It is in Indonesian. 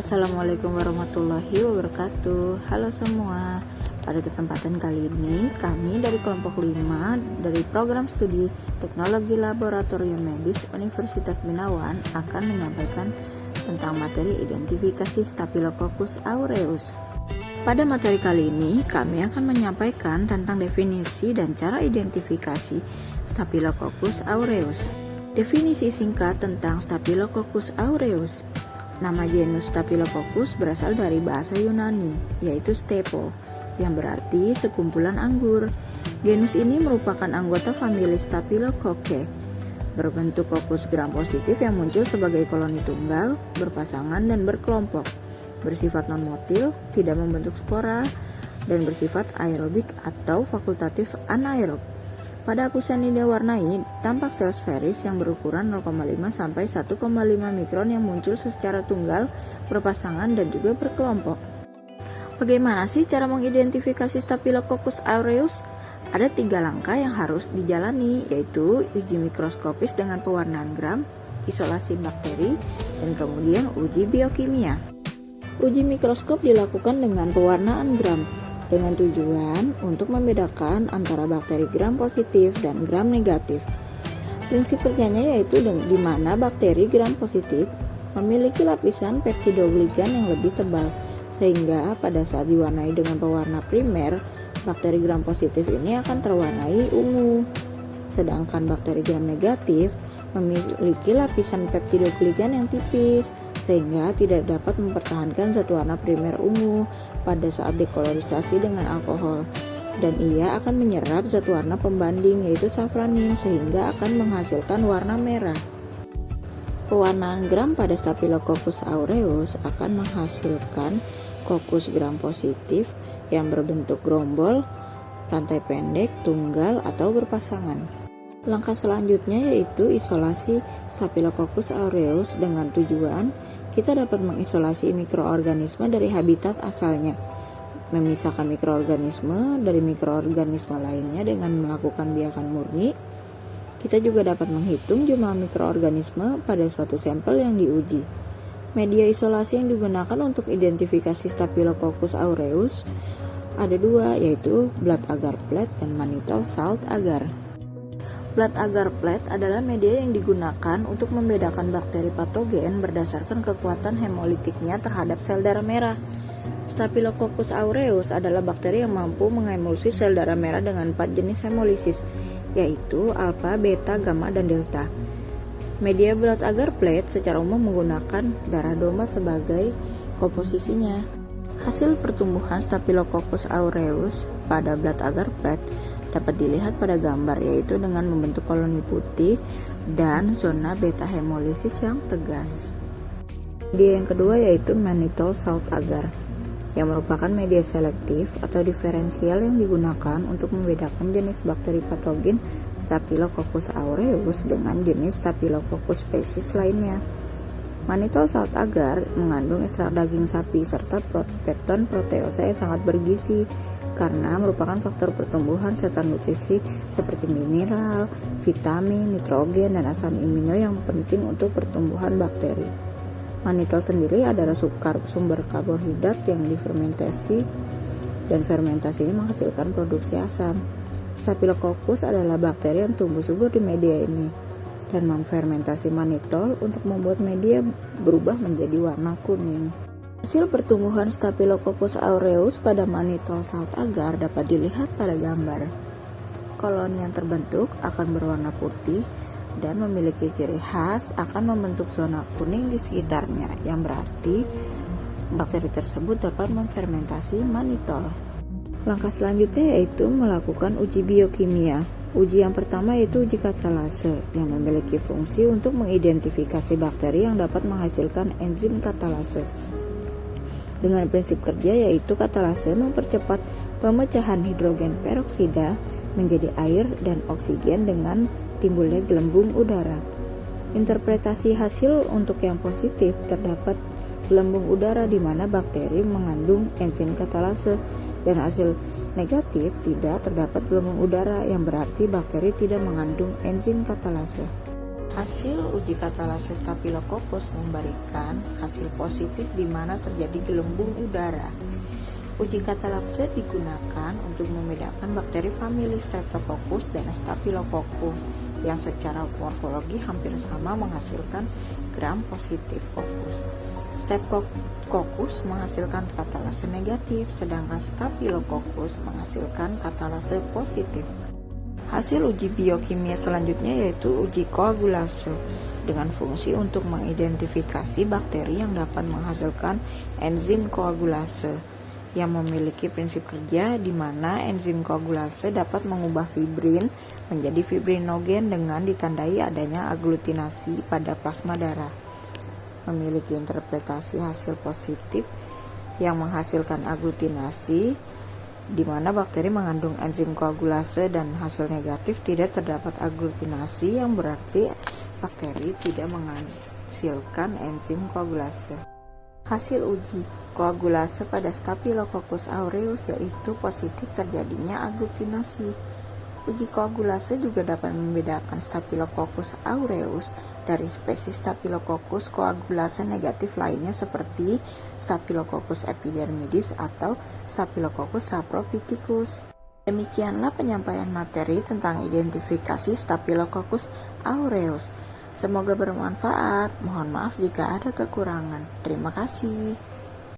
Assalamualaikum warahmatullahi wabarakatuh. Halo semua. Pada kesempatan kali ini, kami dari kelompok 5 dari program studi Teknologi Laboratorium Medis Universitas Binawan akan menyampaikan tentang materi identifikasi Staphylococcus aureus. Pada materi kali ini, kami akan menyampaikan tentang definisi dan cara identifikasi Staphylococcus aureus. Definisi singkat tentang Staphylococcus aureus. Nama genus Staphylococcus berasal dari bahasa Yunani, yaitu stepo, yang berarti sekumpulan anggur. Genus ini merupakan anggota famili Staphylococcae, berbentuk kokus gram positif yang muncul sebagai koloni tunggal, berpasangan dan berkelompok, bersifat non-motil, tidak membentuk spora, dan bersifat aerobik atau fakultatif anaerob. Pada Apusanida warnai, tampak sel sferis yang berukuran 0,5 sampai 1,5 mikron yang muncul secara tunggal, berpasangan, dan juga berkelompok. Bagaimana sih cara mengidentifikasi Staphylococcus aureus? Ada 3 langkah yang harus dijalani, yaitu uji mikroskopis dengan pewarnaan gram, isolasi bakteri, dan kemudian uji biokimia. Uji mikroskop dilakukan dengan pewarnaan gram, dengan tujuan untuk membedakan antara bakteri gram positif dan gram negatif. Prinsip kerjanya yaitu di mana bakteri gram positif memiliki lapisan peptidoglikan yang lebih tebal, sehingga pada saat diwarnai dengan pewarna primer, bakteri gram positif ini akan terwarnai ungu. Sedangkan bakteri gram negatif memiliki lapisan peptidoglikan yang tipis, sehingga tidak dapat mempertahankan zat warna primer ungu pada saat dekolorisasi dengan alkohol, dan ia akan menyerap zat warna pembanding yaitu safranin sehingga akan menghasilkan warna merah. Pewarnaan gram pada Staphylococcus aureus akan menghasilkan kokus gram positif yang berbentuk gerombol, rantai pendek, tunggal, atau berpasangan. Langkah selanjutnya yaitu isolasi Staphylococcus aureus dengan tujuan kita dapat mengisolasi mikroorganisme dari habitat asalnya, memisahkan mikroorganisme dari mikroorganisme lainnya dengan melakukan biakan murni. Kita juga dapat menghitung jumlah mikroorganisme pada suatu sampel yang diuji. Media isolasi yang digunakan untuk identifikasi Staphylococcus aureus ada 2, yaitu blood agar plate dan mannitol salt agar. Blood agar plate adalah media yang digunakan untuk membedakan bakteri patogen berdasarkan kekuatan hemolitiknya terhadap sel darah merah. Staphylococcus aureus adalah bakteri yang mampu mengemulsi sel darah merah dengan 4 jenis hemolisis, yaitu alfa, beta, gamma, dan delta. Media blood agar plate secara umum menggunakan darah domba sebagai komposisinya. Hasil pertumbuhan Staphylococcus aureus pada blood agar plate dapat dilihat pada gambar, yaitu dengan membentuk koloni putih dan zona beta hemolisis yang tegas. Media yang kedua yaitu mannitol salt agar, yang merupakan media selektif atau diferensial yang digunakan untuk membedakan jenis bakteri patogen Staphylococcus aureus dengan jenis Staphylococcus species lainnya. Mannitol salt agar mengandung ekstrak daging sapi serta pepton proteosa yang sangat bergizi, karena merupakan faktor pertumbuhan serta nutrisi seperti mineral, vitamin, nitrogen, dan asam amino yang penting untuk pertumbuhan bakteri. Mannitol sendiri adalah sumber karbohidrat yang difermentasi, dan fermentasinya menghasilkan produksi asam. Staphylococcus adalah bakteri yang tumbuh subur di media ini dan memfermentasi mannitol untuk membuat media berubah menjadi warna kuning. Hasil pertumbuhan Staphylococcus aureus pada mannitol salt agar dapat dilihat pada gambar. Koloni yang terbentuk akan berwarna putih dan memiliki ciri khas akan membentuk zona kuning di sekitarnya, yang berarti bakteri tersebut dapat memfermentasi mannitol. Langkah selanjutnya yaitu melakukan uji biokimia. Uji yang pertama yaitu uji katalase, yang memiliki fungsi untuk mengidentifikasi bakteri yang dapat menghasilkan enzim katalase. Dengan prinsip kerja yaitu katalase mempercepat pemecahan hidrogen peroksida menjadi air dan oksigen dengan timbulnya gelembung udara. Interpretasi hasil untuk yang positif terdapat gelembung udara di mana bakteri mengandung enzim katalase, dan hasil negatif tidak terdapat gelembung udara yang berarti bakteri tidak mengandung enzim katalase. Hasil uji katalase Staphylococcus memberikan hasil positif di mana terjadi gelembung udara. Uji katalase digunakan untuk membedakan bakteri famili Streptococcus dan Staphylococcus yang secara morfologi hampir sama menghasilkan gram positif coccus. Streptococcus menghasilkan katalase negatif, sedangkan Staphylococcus menghasilkan katalase positif. Hasil uji biokimia selanjutnya yaitu uji koagulase dengan fungsi untuk mengidentifikasi bakteri yang dapat menghasilkan enzim koagulase yang memiliki prinsip kerja di mana enzim koagulase dapat mengubah fibrin menjadi fibrinogen dengan ditandai adanya aglutinasi pada plasma darah. Memiliki interpretasi hasil positif yang menghasilkan aglutinasi di mana bakteri mengandung enzim koagulase dan hasil negatif tidak terdapat aglutinasi yang berarti bakteri tidak menghasilkan enzim koagulase. Hasil uji koagulase pada Staphylococcus aureus yaitu positif terjadinya aglutinasi. Uji koagulase juga dapat membedakan Staphylococcus aureus dari spesies Staphylococcus koagulase negatif lainnya seperti Staphylococcus epidermidis atau Staphylococcus saprophyticus. Demikianlah penyampaian materi tentang identifikasi Staphylococcus aureus. Semoga bermanfaat. Mohon maaf jika ada kekurangan. Terima kasih.